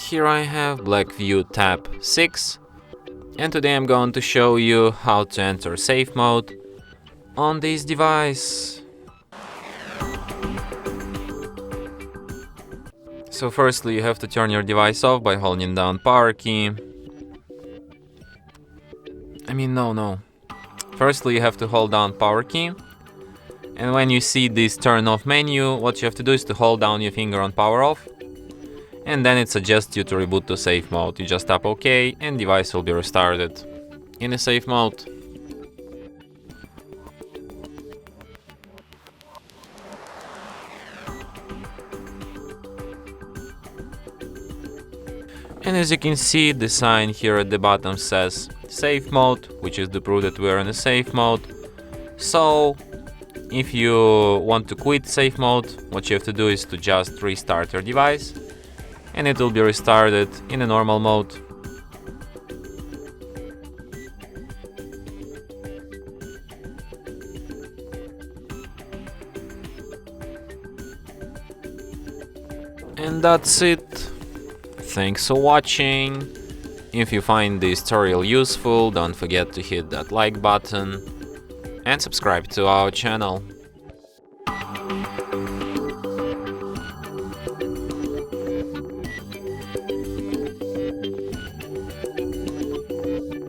Here I have Blackview Tab 6, and today I'm going to show you how to enter safe mode on this device. So firstly you have to turn your device off by holding down power key. Firstly you have to hold down power key, and when you see this turn off menu, what you have to do is to hold down your finger on power off, and then it suggests you to reboot to safe mode. You just tap OK and device will be restarted in a safe mode. And as you can see, the sign here at the bottom says safe mode, which is the proof that we are in a safe mode. So if you want to quit safe mode, what you have to do is to just restart your device and it will be restarted in a normal mode. And that's it. Thanks for watching. If you find this tutorial useful, don't forget to hit that like button and subscribe to our channel.